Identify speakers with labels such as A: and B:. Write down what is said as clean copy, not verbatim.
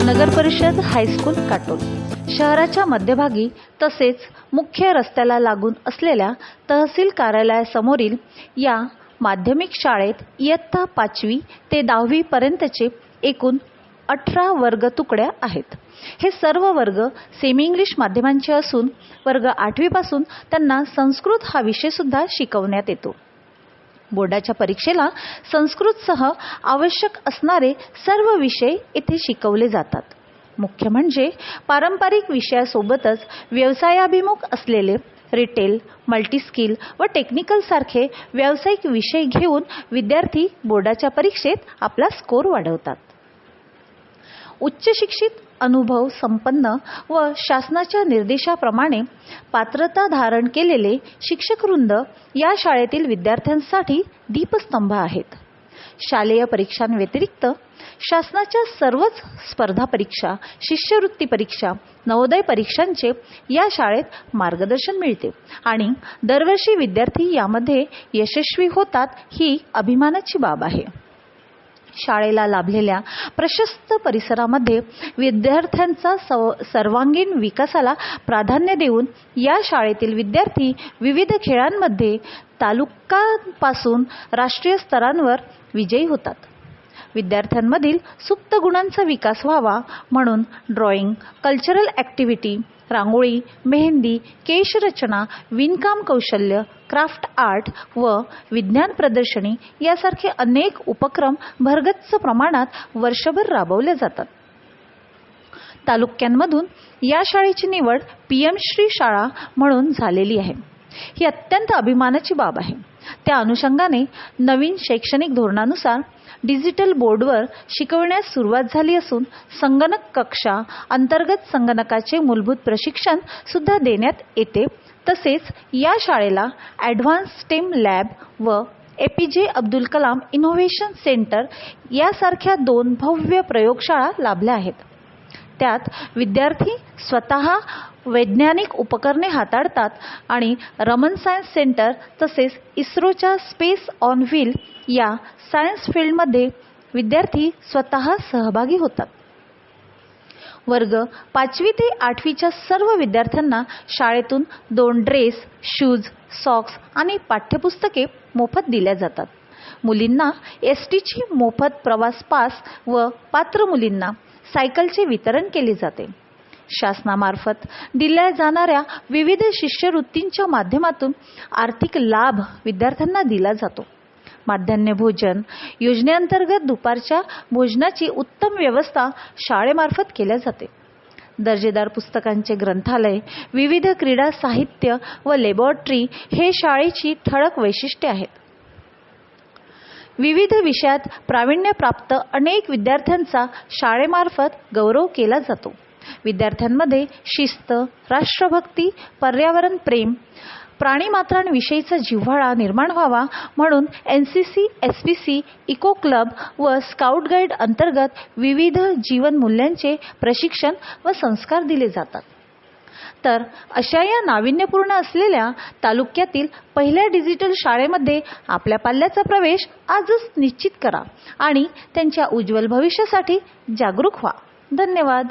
A: नगर परिषद हायस्कूल काटोल शहराच्या मध्यभागी तसेच मुख्य रस्त्याला लागून असलेल्या तहसील कार्यालयासमोरील या माध्यमिक शाळेत इयत्ता 5वी ते 10वी पर्यंतचे एकूण 18 वर्ग तुकड्या आहेत. हे सर्व वर्ग सेमी इंग्लिश माध्यमांचे असून वर्ग 8वी पासून त्यांना संस्कृत हा विषय सुद्धा शिकवण्यात येतो. बोर्डाच्या परीक्षेला संस्कृतसह आवश्यक असणारे सर्व विषय येथे शिकवले जातात. मुख्य म्हणजे पारंपरिक विषयासोबतच व्यवसायाभिमुख असलेले रिटेल, मल्टीस्किल व टेक्निकल सारखे व्यावसायिक विषय घेऊन विद्यार्थी बोर्डाच्या परीक्षेत आपला स्कोर वाढवतात. उच्च शिक्षित, अनुभव संपन्न व शासनाच्या निर्देशाप्रमाणे पात्रता धारण केलेले शिक्षकवृंद या शाळेतील विद्यार्थ्यांसाठी दीपस्तंभ आहेत. शालेय परीक्षांव्यतिरिक्त शासनाच्या सर्वच स्पर्धा परीक्षा, शिष्यवृत्ती परीक्षा, नवोदय परीक्षांचे या शाळेत मार्गदर्शन मिळते आणि दरवर्षी विद्यार्थी यामध्ये यशस्वी होतात ही अभिमानाची बाब आहे. शाळेला लाभलेल्या प्रशस्त परिसरामध्ये विद्यार्थ्यांचा सर्वांगीण विकासाला प्राधान्य देऊन या शाळेतील विद्यार्थी विविध खेळांमध्ये तालुकापासून राष्ट्रीय स्तरांवर विजयी होतात. विद्यार्थ्यांमधील सुप्त गुणांचा विकास व्हावा म्हणून ड्रॉइंग, कल्चरल ॲक्टिव्हिटी, रांगोळी, मेहंदी, केशरचना, विणकाम कौशल्य, क्राफ्ट आर्ट व विज्ञान प्रदर्शनी यासारखे अनेक उपक्रम भरगच्च प्रमाणात वर्षभर राबवले जातात. तालुक्यांमधून या शाळेची निवड PM श्री शाळा म्हणून झालेली आहे. ही अत्यंत अभिमानाची बाब आहे. त्या अनुषंगाने नवीन शैक्षणिक धोरणानुसार डिजिटल बोर्डवर शिकवण्यास सुरुवात झाली असून संगणक कक्षा अंतर्गत संगणकाचे मूलभूत प्रशिक्षण सुद्धा देण्यात येते. तसेच या शाळेला ॲडव्हान्स स्टेम लॅब व APJ Abdul Kalam innovation centre यासारख्या 2 भव्य प्रयोगशाळा लाभल्या आहेत. त्यात विद्यार्थी स्वतः वैज्ञानिक उपकरणे हाताळतात आणि रमन सायन्स सेंटर तसेच इस्रोच्या स्पेस ऑन व्हील या सायन्स फील्डमध्ये विद्यार्थी स्वतः सहभागी होतात. वर्ग 5वी ते 8वीच्या सर्व विद्यार्थ्यांना शाळेतून 2 ड्रेस, शूज, सॉक्स आणि पाठ्यपुस्तके मोफत दिल्या जातात. मुलींना STची मोफत प्रवास पास व पात्र मुलींना सायकलचे वितरण केले जाते. शासनामार्फत दिल्या जाणाऱ्या विविध शिष्यवृत्तींच्या माध्यमातून आर्थिक लाभ विद्यार्थ्यांना दिला जातो. माध्यान्ह भोजन योजनेअंतर्गत दुपारच्या भोजनाची उत्तम व्यवस्था शाळेमार्फत केल्या जाते. दर्जेदार पुस्तकांचे ग्रंथालय, विविध क्रीडा साहित्य व लॅबॉरेटरी हे शाळेची ठळक वैशिष्ट्ये आहेत. विविध विषयात प्रावीण्यप्राप्त अनेक विद्यार्थ्यांचा शाळेमार्फत गौरव केला जातो. विद्यार्थ्यांमध्ये शिस्त, राष्ट्रभक्ती, पर्यावरण प्रेम, प्राणीमात्रांविषयीचा जिव्हाळा निर्माण व्हावा म्हणून NCC, SPC, इको क्लब व स्काउट गाईड अंतर्गत विविध जीवन मूल्यांचे प्रशिक्षण व संस्कार दिले जातात. तर अशा या नाविन्यपूर्ण असलेल्या तालुक्यातील पहिल्या डिजिटल शाळेमध्ये आपल्या पाल्याचा प्रवेश आजच निश्चित करा आणि त्यांच्या उज्ज्वल भविष्यासाठी जागरूक व्हा. धन्यवाद.